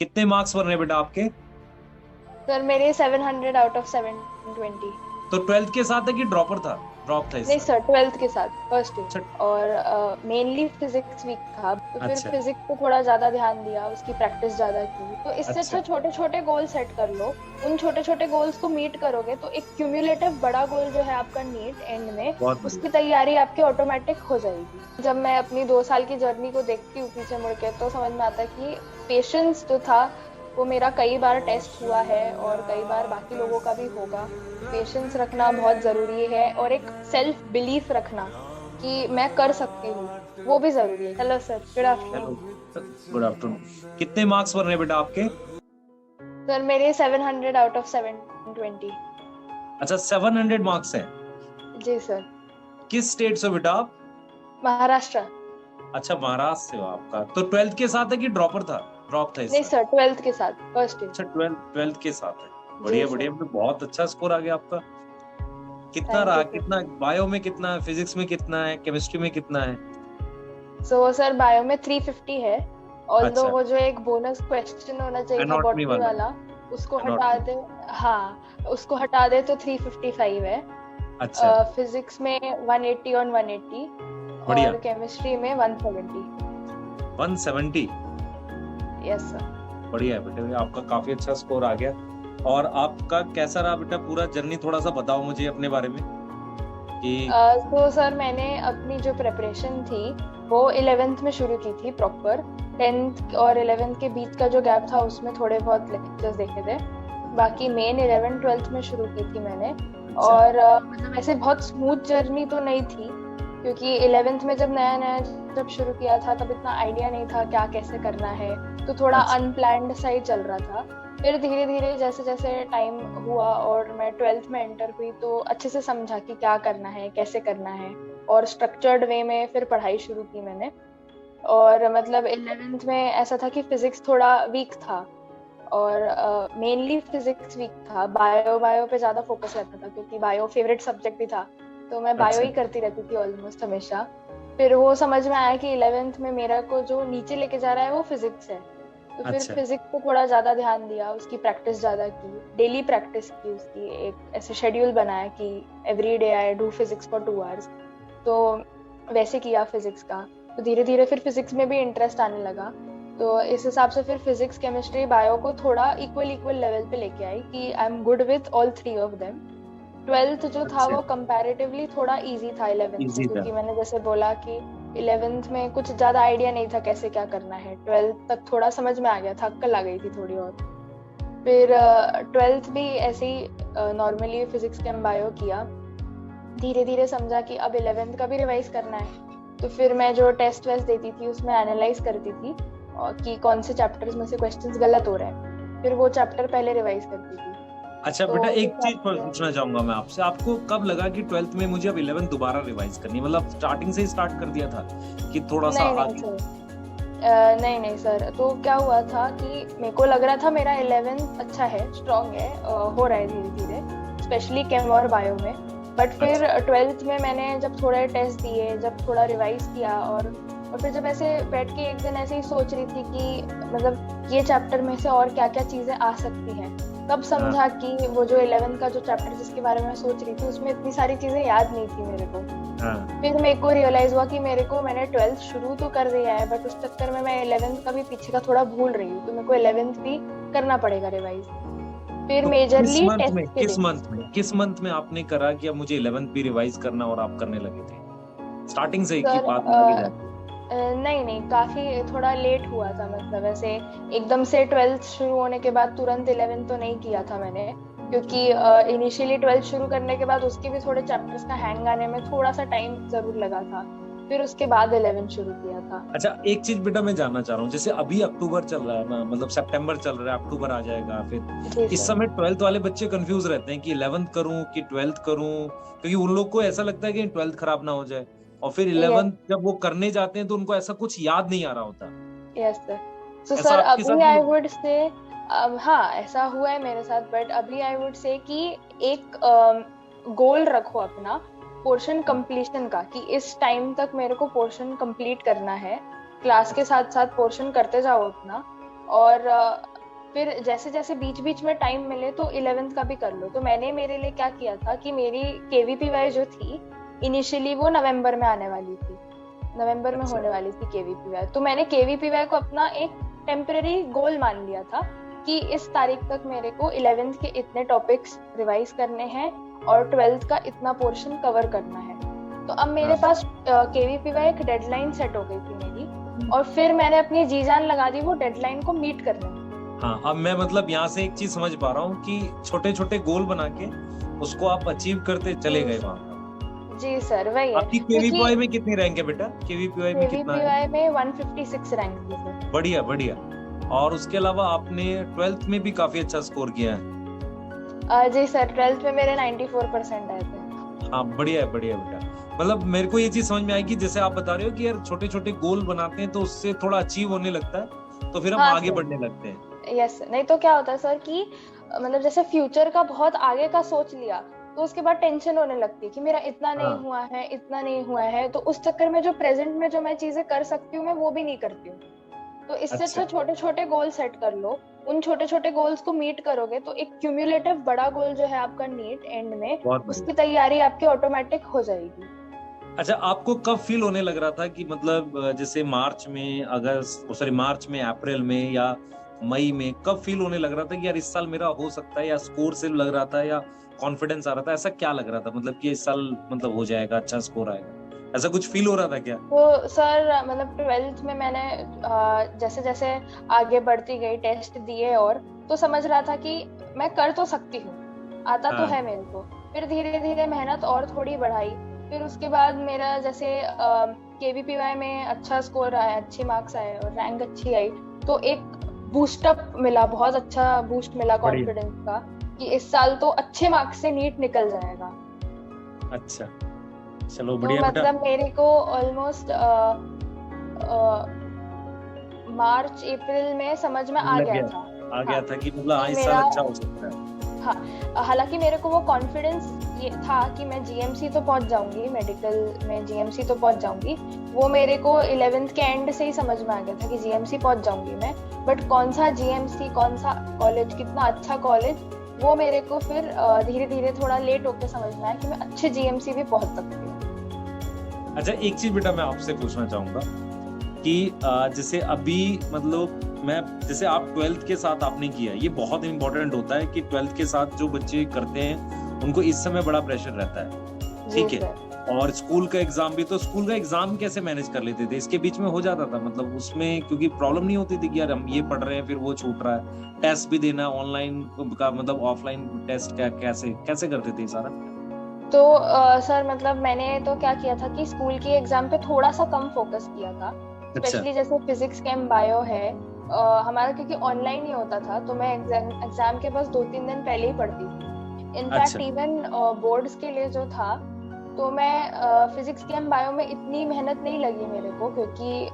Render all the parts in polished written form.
कितने मार्क्स बन रहे हैं बेटा आपके? सर मेरे 700 आउट ऑफ 720। तो 12th के साथ है कि ड्रॉपर था? ड्रॉप था इस नहीं साल? सर, 12th के साथ फर्स्ट ईयर। अच्छा। और मेनली फिजिक्स वीक था, तो फिर अच्छा। फिजिक्स पे थोड़ा ज्यादा ध्यान दिया, उसकी प्रैक्टिस ज्यादा की। तो इससे अच्छा। अच्छा छोटे छोटे गोल सेट कर लो। उन छोटे छोटे गोल्स को मीट करोगे तो एक क्यूम्युलेटिव बड़ा गोल जो है आपका नीट एंड में, बहुत बढ़िया। उसकी तैयारी आपकी ऑटोमेटिक हो जाएगी। जब मैं अपनी 2 साल की जर्नी को देखती हूँ पीछे मुड़ के, तो समझ में आता है कि पेशेंस जो था वो मेरा कई बार टेस्ट हुआ है और कई बार बाकी लोगों का भी होगा। पेशेंस रखना बहुत जरूरी है, और एक सेल्फ बिलीफ रखना कि मैं कर सकती हूँ, वो भी जरूरी है। Hello sir, good hello. Afternoon. Good afternoon. कितने मार्क्स बन रहे हैं बेटा आपके? सर मेरे 700 आउट ऑफ 720। अच्छा, 700 मार्क्स हैं। जी सर। किस स्टेट से हो बेटा आप? महाराष्ट्र। अच्छा, महाराष्ट्र से हो आपका। तो 12th के साथ है कि ड्रॉपर था? ड्रॉप था इस नहीं साल? सर, 12th के साथ फर्स्ट ईयर। अच्छा, 12th के साथ है। जी बढ़िया बढ़िया, सर। मतलब बहुत अच्छा स्कोर आ गया आपका। कितना थैंक रहा? You sir. कितना बायो में, कितना है फिजिक्स में, कितना है केमिस्ट्री में, कितना है? सो सर बायो में 350 है। ऑल्दो अच्छा। वो जो एक बोनस क्वेश्चन होना चाहिए था एनाटॉमी बॉटनी वाला? वाला, उसको हटा एनाटॉमी। दे। हाँ, उसको हटा दे तो 355 है। अच्छा। फिजिक्स में 180 ऑन 180, बढ़िया। और केमिस्ट्री में 170। 170। Yes sir. बढ़िया है बेटा, आपका काफी अच्छा स्कोर आ गया। और आपका कैसा रहा बेटा पूरा जर्नी? थोड़ा सा बताओ मुझे अपने बारे में कि। तो सर मैंने अपनी जो प्रिपरेशन थी वो 11th में शुरू की थी प्रॉपर। 10th और 11th के बीच का जो गैप था उसमें थोड़े बहुत लेक्चर्स देखे थे। बाकी मेन 11 12th में शुरू की थी मैंने। अच्छा। और मतलब ऐसे बहुत स्मूथ जर्नी तो नहीं थी, क्योंकि 11th में जब नया नया जब शुरू किया था तब इतना आइडिया नहीं था क्या कैसे करना है, तो थोड़ा अच्छा। अनप्लान्ड सा ही चल रहा था। फिर धीरे धीरे जैसे जैसे टाइम हुआ और मैं 12th में एंटर हुई, तो अच्छे से समझा कि क्या करना है कैसे करना है, और स्ट्रक्चर्ड वे में फिर पढ़ाई शुरू की मैंने। और मतलब 11th में ऐसा था कि फिजिक्स थोड़ा वीक था, और मेनली फिजिक्स वीक था। बायो बायो पे ज्यादा फोकस रहता था क्योंकि बायो फेवरेट सब्जेक्ट भी था, तो मैं बायो अच्छा। ही करती रहती थी ऑलमोस्ट हमेशा। फिर वो समझ में आया कि 11th में मेरा को जो नीचे लेके जा रहा है वो फिजिक्स है। तो फिर अच्छा। फिजिक्स पे थोड़ा ज्यादा ध्यान दिया, उसकी प्रैक्टिस ज्यादा की, डेली प्रैक्टिस की उसकी। एक ऐसे शेड्यूल बनाया कि every day I do physics for 2 hours. तो वैसे किया फिजिक्स का। तो धीरे धीरे फिर फिजिक्स में भी इंटरेस्ट आने लगा। तो इस हिसाब से फिर फिजिक्स केमिस्ट्री बायो को थोड़ा इक्वल इक्वल लेवल पे लेके आई कि I am good with all three of them. 12th जो था अच्छा। वो कंपैरेटिवली थोड़ा इजी था 11th से, इजी था। क्योंकि मैंने जैसे बोला कि 11th में कुछ ज्यादा आइडिया नहीं था कैसे क्या करना है। 12th तक थोड़ा समझ में आ गया था, अक्कल आ गई थी थोड़ी और। फिर 12th भी ऐसे ही नॉर्मली फिजिक्स केम बायो किया। धीरे धीरे समझा कि अब 11th का भी रिवाइज करना है, तो फिर मैं जो टेस्ट वेस्ट देती थी उसमें एनालाइज करती थी और कि कौन से चैप्टर्स में से क्वेश्चंस गलत हो रहे हैं, फिर वो चैप्टर पहले रिवाइज करती थी। अच्छा तो बेटा, उस एक चीज हिसाब से। पूछना चाहूंगा मैं आपसे। आपको कब लगा कि 12th में मुझे अब 11th दोबारा रिवाइज करनी है? मतलब स्टार्टिंग से ही स्टार्ट कर दिया था कि थोड़ा सा नहीं नहीं आगे? सर, नहीं नहीं सर, तो क्या हुआ था कि मेरे को लग रहा था मेरा 11th अच्छा है, स्ट्रांग है, हो रहा है धीरे धीरे, स्पेशली केम और बायो में। बट फिर अच्छा। 12th में मैंने जब थोड़े टेस्ट दिए, जब थोड़ा रिवाइज किया, और फिर जब ऐसे बैठ के एक दिन ऐसे ही सोच रही थी कि मतलब ये चैप्टर में से और क्या क्या चीजें आ सकती हैं, तब हाँ। समझा कि वो जो 11th का जो चैप्टर जिसके बारे में मैं सोच रही थी उसमें इतनी सारी चीजें याद नहीं थी मेरे को। हाँ। फिर मेरे को रियलाइज हुआ कि मैंने 12th शुरू तो कर दिया है, बट उस चक्कर में मैं 11th का भी पीछे का थोड़ा भूल रही हूँ, तो मेरे को 11th भी करना पड़ेगा रिवाइज। फिर तो किस मेजरली मंथ टेस्ट में के किस दिन। मंथ में किस मंथ में आपने करा कि अब मुझे 11th भी रिवाइज करना, और आप करने लगे थे? स्टार्टिंग से ही की सर बात आगे जाती? नहीं नहीं, काफी थोड़ा लेट हुआ था, मतलब ऐसे एकदम से 12th शुरू होने के बाद तुरंत 11th तो नहीं किया था मैंने, क्योंकि इनिशियली 12th शुरू करने के बाद उसके भी थोड़े चैप्टर्स का हैंग आने में थोड़ा सा टाइम जरूर लगा था। फिर उसके बाद 11th शुरू किया था। अच्छा, एक चीज बेटा मैं जानना चाह रहा हूँ। जैसे अभी अक्टूबर चल रहा है ना, मतलब सितंबर चल रहा है, अक्टूबर आ जाएगा फिर। जी इस सर। समय 12th वाले बच्चे कंफ्यूज रहते हैं कि 11th करूं कि 12th करूं, क्योंकि उन लोग को ऐसा लगता है कि 12th खराब ना हो जाए। और फिर यस। 11th जब वो करने जाते हैं तो उनको ऐसा कुछ याद नहीं आ रहा होता। Yes sir. सो ऐसा सर आपके साथ अभी भी आई हुआ? वुड से, अब हाँ ऐसा हुआ है मेरे साथ, बट अभी आई वुड से कि एक गोल रखो अपना पोर्शन हाँ। कंप्लीशन का, कि इस टाइम तक मेरे को पोर्शन कंप्लीट करना है। क्लास के अच्छा। साथ साथ पोर्शन करते जाओ अपना। और फिर जैसे जैसे बीच बीच में टाइम मिले तो 11th का भी कर लो। तो मैंने मेरे लिए क्या किया था कि मेरी KVPY जो थी इनिशियली वो नवंबर में आने वाली थी, नवंबर में अच्छा। होने वाली थी KVPY। तो मैंने KVPY को अपना एक टेम्पररी गोल मान लिया था कि इस तारीख तक मेरे को 11th के इतने टॉपिक्स रिवाइज करने हैं और 12th का इतना पोर्शन कवर करना है। तो अब मेरे पास KVPY एक डेडलाइन सेट हो गई थी मेरी, और फिर मैंने अपनी जी जान लगा दी वो डेडलाइन को मीट करने में। हाँ, अब मैं मतलब यहाँ से एक चीज समझ पा रहा हूँ कि छोटे छोटे गोल बना के उसको आप अचीव करते चले गए वहाँ। जी सर, वही है। आपकी KVPY में कितनी रैंक है बेटा? KVPY में कितना है? KVPY में 156 रैंक थी सर। बढ़िया बढ़िया। और उसके अलावा आपने 12th में भी काफी अच्छा स्कोर किया है। जी सर, 12th में मेरे 94% आए थे। हाँ, बढ़िया है बेटा। मतलब मेरे को ये चीज समझ में आएगी, जैसे आप बता रहे हो कि यार छोटे छोटे गोल बनाते हैं तो उससे थोड़ा अचीव होने लगता है, तो फिर हम आगे बढ़ने लगते हैं। यस, नहीं तो क्या होता है सर कि मतलब जैसे फ्यूचर का बहुत आगे का सोच लिया तो उसके बाद टेंशन होने लगती है कि मेरा इतना नहीं हुआ है, तो उस चक्कर में जो प्रेजेंट में जो मैं चीजें कर सकती हूँ मैं वो भी नहीं करती हूँ। तो इससे अच्छा छोटे छोटे गोल सेट कर लो, उन छोटे छोटे गोल्स को मीट करोगे तो एक क्यूमुलेटिव बड़ा गोल जो है आपका नीट एंड में, उसकी तैयारी आपकी ऑटोमेटिक हो जाएगी। अच्छा, आपको कब फील होने लग रहा था कि मतलब जैसे मार्च में, अप्रैल में या मई में, कब फील होने लग रहा था कि यार इस साल मेरा हो सकता है, या स्कोर से लग रहा था या कॉन्फिडेंस आ रहा था? ऐसा क्या लग रहा था मतलब कि इस साल मतलब हो जाएगा, अच्छा स्कोर आएगा, ऐसा कुछ फील हो रहा था क्या? तो सर मतलब 12th में मैंने जैसे जैसे आगे बढ़ती गई, टेस्ट दिए और तो समझ रहा था कि मैं कर तो सकती हूँ, आता तो है मेरे को। फिर धीरे धीरे मेहनत और थोड़ी बढ़ाई। फिर उसके बाद मेरा जैसे KVPY में अच्छा स्कोर आया, अच्छे मार्क्स आए और रैंक अच्छी आई, तो एक बूस्टअप मिला, बहुत अच्छा बूस्ट मिला कॉन्फिडेंस का कि इस साल तो अच्छे मार्क्स से नीट निकल जाएगा। अच्छा, चलो बढ़िया। तो मतलब मेरे को ऑलमोस्ट मार्च अप्रैल में समझ में आ गया था कि मतलब इस साल अच्छा हो सकता है। हाँ, हालांकि मेरे को वो कॉन्फिडेंस ये था कि मैं GMC तो पहुंच जाऊंगी, मेडिकल में GMC तो पहुंच जाऊंगी, वो मेरे को 11th के एंड से ही समझ में आ गया था कि GMC पहुंच जाऊंगी मैं। बट कौन सा GMC, कौन सा कॉलेज, कितना अच्छा कॉलेज, वो मेरे को फिर धीरे धीरे थोड़ा लेट होकर समझ में आया कि मैं अच्छे GMC भी पहुंच सकती हूँ। अच्छा, एक चीज बेटा मैं आपसे पूछना चाहूंगा कि जैसे अभी मतलब जैसे आप 12th के साथ आपने किया, ये बहुत इंपॉर्टेंट होता है कि 12th के साथ जो बच्चे करते हैं उनको इस समय बड़ा प्रेशर रहता है, ठीक है? और स्कूल का एग्जाम भी, तो स्कूल का एग्जाम कैसे मैनेज कर लेते थे? इसके बीच में हो जाता था मतलब उसमें, क्योंकि प्रॉब्लम नहीं होती थी कि यार हम ये पढ़ रहे हैं फिर वो छूट रहा है, टेस्ट भी देना ऑनलाइन का, मतलब ऑफलाइन टेस्ट कैसे करते थे सारा? तो सर मतलब मैंने तो क्या किया था कि स्कूल की एग्जाम पे थोड़ा सा कम फोकस किया था, स्पेशली जैसे फिजिक्स, केम, बायो है हमारा, क्योंकि ऑनलाइन ही होता था, तो मैं एग्जाम के बस 2-3 दिन पहले ही पढ़ती थी। इनफैक्ट इवन बोर्ड्स के लिए जो था, तो मैं फिजिक्स, केम, बायो में इतनी मेहनत नहीं लगी मेरे को, क्योंकि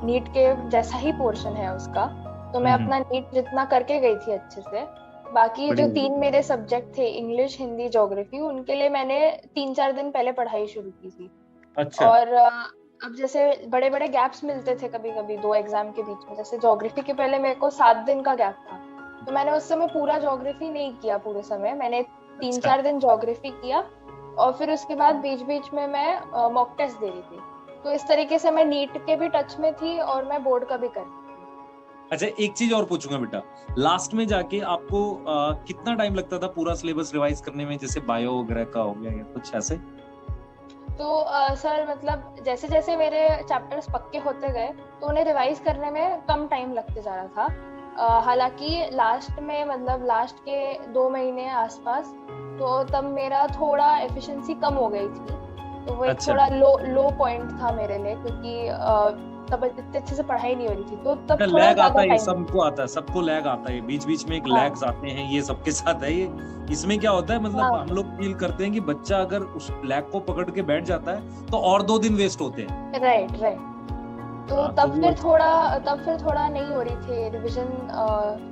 नीट के जैसा ही पोर्शन है उसका, तो मैं अपना नीट जितना करके गई थी अच्छे से। बाकी जो 3 मेरे सब्जेक्ट थे, इंग्लिश, हिंदी, ज्योग्राफी, उनके लिए मैंने 3-4 दिन पहले पढ़ाई शुरू की थी। अच्छा। और अब जैसे बड़े बड़े गैप्स मिलते थे कभी कभी 2 एग्जाम के बीच में, जैसे ज्योग्राफी के पहले मेरे को 7 दिन का गैप था, तो मैंने उस समय पूरा ज्योग्राफी नहीं किया, पूरे समय मैंने 3-4 दिन ज्योग्राफी किया, और फिर उसके बाद बीच बीच में मैं मॉक टेस्ट दे रही थी। तो इस तरीके से मैं नीट के भी टच में थी और मैं बोर्ड का भी कर रही थी। अच्छा, एक चीज और पूछूंगा बेटा, लास्ट में जाके आपको कितना टाइम लगता था पूरा सिलेबस रिवाइज करने में, जैसे बायो वगैरह का हो गया या कुछ ऐसे? तो सर मतलब जैसे जैसे मेरे चैप्टर्स पक्के होते गए तो उन्हें रिवाइज करने में कम टाइम लगते जा रहा था। हालांकि लास्ट में, मतलब लास्ट के 2 महीने आसपास, तो तब मेरा थोड़ा एफिशिएंसी कम हो गई थी, तो वो एक थोड़ा लो पॉइंट था मेरे लिए, क्योंकि तब इतने अच्छे से पढ़ाई नहीं हो रही थी, तो तब थोड़ा लैग आता है, सबको लैग आता है, बीच बीच में एक लैग्स आते हैं, ये सबके साथ है ये। इसमें क्या होता है मतलब हम लोग फील करते हैं कि बच्चा अगर उस लैग को पकड़ के बैठ जाता है तो और 2 दिन वेस्ट होते हैं। राइट। तो तब फिर थोड़ा नहीं हो रही थी रिवीजन,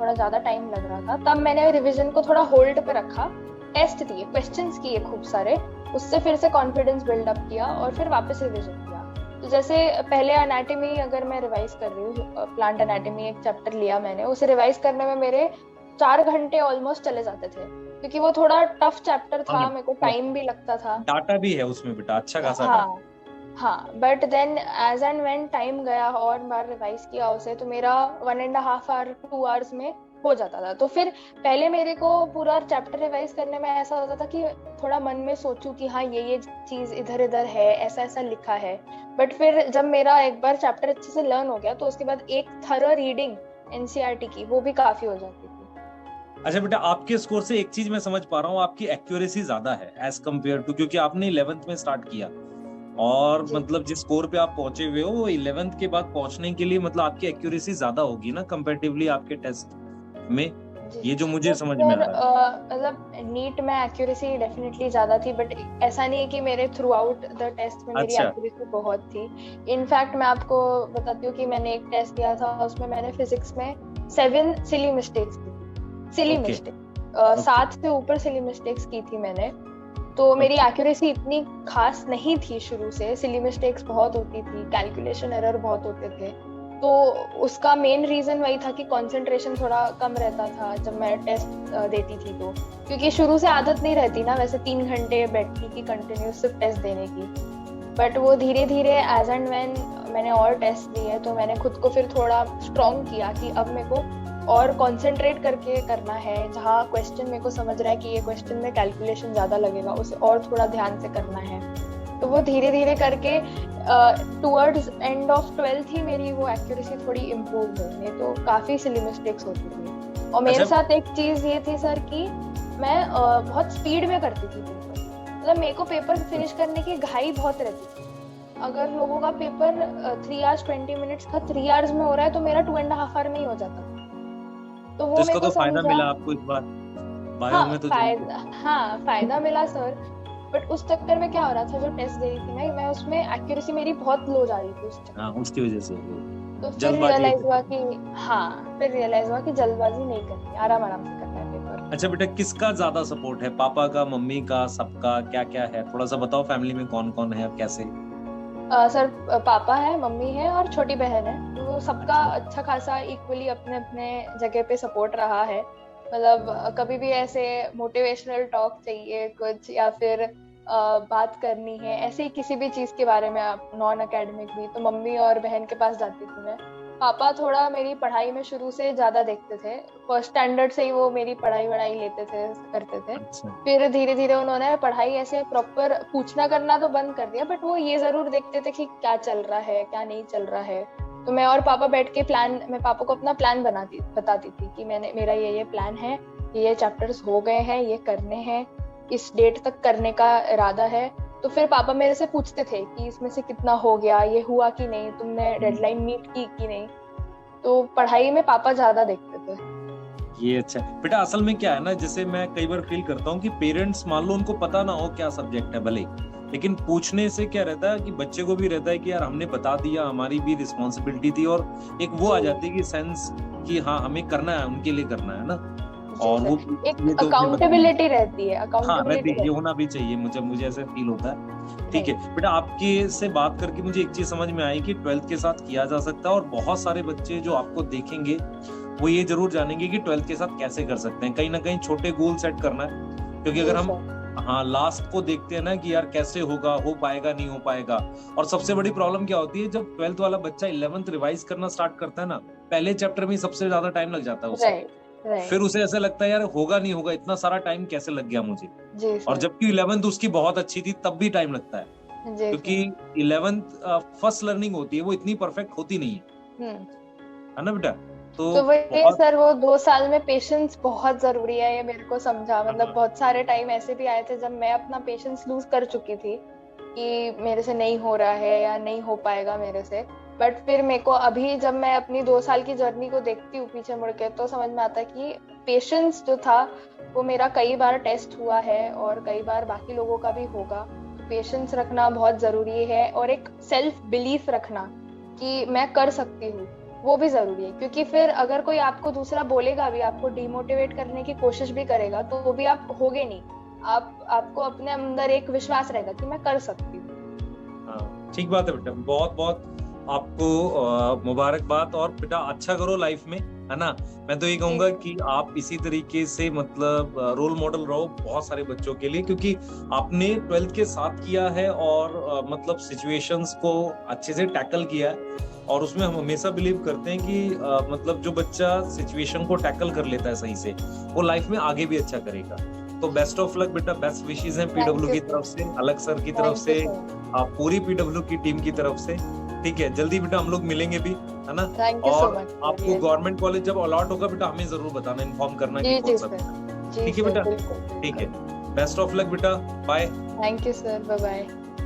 थोड़ा ज्यादा टाइम लग रहा था, तब मैंने रिवीजन को थोड़ा होल्ड पे रखा, टेस्ट दिए, क्वेश्चंस किए खूब सारे, उससे फिर से कॉन्फिडेंस बिल्ड अप किया और फिर वापस रिवीजन किया। तो जैसे पहले एनाटॉमी अगर मैं रिवाइज कर रही हूँ, प्लांट एनाटॉमी एक चैप्टर लिया मैंने, उसे रिवाइज करने में मेरे 4 घंटे ऑलमोस्ट चले जाते थे, क्योंकि वो थोड़ा टफ चैप्टर था, मेरे को टाइम भी लगता था। डाटा भी है उसमें बेटा, अच्छा खासा हाँ डाटा। हाँ, but then as and when time गया और बार रिवाइज किया उसे, तो मेरा 1.5 आवर 2 आवर्स में हो जाता था। तो फिर पहले मेरे को पूरा चैप्टर रिवाइज करने में ऐसा होता था कि थोड़ा मन में सोचूं कि हाँ ये चीज इधर इधर है, ऐसा ऐसा लिखा है। बट फिर जब मेरा एक बार चैप्टर अच्छे से लर्न हो गया, तो उसके बाद एक थरो रीडिंग एनसीईआरटी की वो भी काफी हो जाती थी। अच्छा बेटा, आपके स्कोर से एक चीज मैं समझ पा रहा हूँ, आपकी एक्यूरेसी ज्यादा है एज कम्पेयर टू, क्योंकि आपने 11th में स्टार्ट किया और मतलब जिस स्कोर पे आप पहुंचे हुए हो वो 11th के बाद पहुंचने के लिए मतलब आपकी एक्यूरेसी ज्यादा होगी ना कंपैरेटिवली आपके टेस्ट में, ये जो मुझे समझ में आ रहा है। मतलब नीट में एक्यूरेसी डेफिनेटली ज्यादा थी, बट ऐसा नहीं है कि मेरे थ्रू आउट द टेस्ट में मेरी अच्छा। एक्यूरेसी बहुत थी। इनफैक्ट मैं आपको बताती हूँ कि मैंने एक टेस्ट दिया था, उसमें मैंने फिजिक्स में 7 सिली मिस्टेक्स की थी। सिली मिस्टेक 7 से ऊपर सिली मिस्टेक्स की थी मैंने। तो मेरी एक्यूरेसी इतनी खास नहीं थी शुरू से, सिली मिस्टेक्स बहुत होती थी, कैलकुलेशन एरर बहुत होते थे। तो उसका मेन रीजन वही था कि कंसंट्रेशन थोड़ा कम रहता था जब मैं टेस्ट देती थी, तो क्योंकि शुरू से आदत नहीं रहती ना वैसे 3 घंटे बैठने की कंटिन्यूस सिर्फ टेस्ट देने की। बट वो धीरे धीरे एज एंड व्हेन मैंने और टेस्ट दिए, तो मैंने खुद को फिर थोड़ा स्ट्रॉन्ग किया कि अब मेरे को और कंसंट्रेट करके करना है। जहाँ क्वेश्चन मेरे को समझ रहा है कि ये क्वेश्चन में कैलकुलेशन ज्यादा लगेगा, उसे और थोड़ा ध्यान से करना है। तो वो धीरे धीरे करके टुवर्ड्स एंड ऑफ 12th ही मेरी वो एक्यूरेसी थोड़ी इम्प्रूव हुई, नहीं तो काफी सिली मिस्टेक्स होती थी। और मेरे साथ एक चीज ये थी सर कि मैं बहुत स्पीड में करती थी पेपर, मतलब मेरे को पेपर फिनिश करने की घाई बहुत रहती थी। अगर लोगों का पेपर 3 hours 20 minutes का 3 hours में हो रहा है, तो मेरा 2.5 hour में ही हो जाता। तो वो मेरे को फायदा समझा। मिला आपको इस बार बायो में, तो फायदा मिला सर। बट उस चक्कर में क्या हो रहा था, जो टेस्ट दे रही थी मैं उसमें एक्यूरेसी मेरी बहुत लो जा रही थी उस चक्कर। हाँ, उसकी वजह से तो फिर रियलाइज हुआ कि जल्दबाजी नहीं करनी, आराम आराम से करना है पेपर। अच्छा बेटा, किसका ज्यादा सपोर्ट है, पापा का, मम्मी का, सबका क्या क्या है, थोड़ा सा बताओ फैमिली में कौन कौन है, कैसे? सर पापा है, मम्मी है और छोटी बहन है। तो सबका अच्छा खासा इक्वली अपने अपने जगह पे सपोर्ट रहा है। मतलब कभी भी ऐसे मोटिवेशनल टॉक चाहिए कुछ, या फिर बात करनी है ऐसे ही किसी भी चीज के बारे में, आप नॉन एकेडमिक भी, तो मम्मी और बहन के पास जाती थी मैं। पापा थोड़ा मेरी पढ़ाई में शुरू से ज्यादा देखते थे, फर्स्ट स्टैंडर्ड से ही वो मेरी पढ़ाई लेते थे, करते थे। फिर धीरे धीरे उन्होंने पढ़ाई ऐसे प्रॉपर पूछना करना तो बंद कर दिया, बट वो ये जरूर देखते थे कि क्या चल रहा है क्या नहीं चल रहा है। तो मैं और पापा बैठ के मैं पापा को अपना प्लान बताती थी कि मेरा ये प्लान है, ये चैप्टर्स हो गए हैं, ये करने हैं, इस डेट तक करने का इरादा है। तो फिर पापा मेरे से पूछते थे कि इसमें से कितना हो गया, ये हुआ कि नहीं, तुमने डेडलाइन मीट की कि नहीं। तो पढ़ाई में पापा ज्यादा देखते थे। ये अच्छा बेटा, असल में क्या है ना, जैसे मैं कई बार फील करता हूँ कि पेरेंट्स मान लो उनको पता ना हो क्या सब्जेक्ट है भले, लेकिन पूछने से क्या रहता है कि बच्चे को भी रहता है कि यार हमने बता दिया, हमारी भी रिस्पॉन्सिबिलिटी थी, और एक वो आ जाती है कि सेंस कि हाँ हमें करना है, उनके लिए करना है ना, और वो एक अकाउंटेबिलिटी रहती है, ये होना भी चाहिए, मुझे ऐसे फील होता है। ठीक है बेटा, आपके से बात करके मुझे एक चीज समझ में आई कि 12th के साथ किया जा सकता है, और बहुत सारे बच्चे जो आपको देखेंगे वो ये जरूर जानेंगे कि 12th के साथ कैसे कर सकते हैं। कहीं ना कहीं छोटे गोल सेट करना है, क्योंकि अगर हम लास्ट को देखते हैं ना कि यार कैसे होगा, हो पाएगा नहीं हो पाएगा। और सबसे बड़ी प्रॉब्लम क्या होती है, जब 12th वाला बच्चा 11th रिवाइज करना स्टार्ट करता है ना, पहले चैप्टर में सबसे ज्यादा टाइम लग जाता है उसे। फिर उसे ऐसा लगता है यार होगा नहीं होगा, इतना सारा टाइम कैसे लग गया मुझे। और जबकि 11th उसकी बहुत अच्छी थी, तब भी टाइम लगता है, क्योंकि 11th फर्स्ट लर्निंग होती है, वो इतनी परफेक्ट होती नहीं है ना बेटा। तो वही सर, वो 2 साल में पेशेंस बहुत जरूरी है, ये मेरे को समझा। मतलब बहुत सारे टाइम ऐसे भी आए थे जब मैं अपना पेशेंस लूज कर चुकी थी कि मेरे से नहीं हो रहा है या नहीं हो पाएगा मेरे से। बट फिर मेरे को अभी जब मैं अपनी 2 साल की जर्नी को देखती हूँ पीछे मुड़ के, तो समझ में आता है कि पेशेंस जो था वो मेरा कई बार टेस्ट हुआ है और कई बार बाकी लोगों का भी होगा। पेशेंस रखना बहुत जरूरी है, और एक सेल्फ बिलीफ रखना कि मैं कर सकती हूँ, वो भी जरूरी है। क्योंकि फिर अगर कोई आपको दूसरा बोलेगा भी, आपको डिमोटिवेट करने की कोशिश भी करेगा, तो वो भी आप होगे नहीं। आपको अपने अंदर एक विश्वास रहेगा कि मैं कर सकती हूँ। ठीक बात है बेटा, बहुत बहुत आपको मुबारकबाद। और बेटा अच्छा करो लाइफ में, है ना। मैं तो ये कहूंगा कि आप इसी तरीके से मतलब रोल मॉडल रहो बहुत सारे बच्चों के लिए, क्योंकि आपने 12th के साथ किया है और मतलब सिचुएशंस को अच्छे से टैकल किया है। और उसमें हम हमेशा बिलीव करते हैं कि मतलब जो बच्चा सिचुएशन को टैकल कर लेता है सही से, वो लाइफ में आगे भी अच्छा करेगा। तो बेस्ट ऑफ लक बेटा, बेस्ट विशेस हैं पीडब्ल्यू की तरफ से, अलग सर की तरफ से, पूरी पीडब्ल्यू की टीम की तरफ से। ठीक है, जल्दी बेटा हम लोग मिलेंगे भी, है ना। और आपको गवर्नमेंट कॉलेज जब अलॉट होगा बेटा हमें जरूर बताना, इन्फॉर्म करना कि कौन सा। ठीक है बेटा, ठीक है, बेस्ट ऑफ लक बेटा, bye. Thank you sir, bye bye.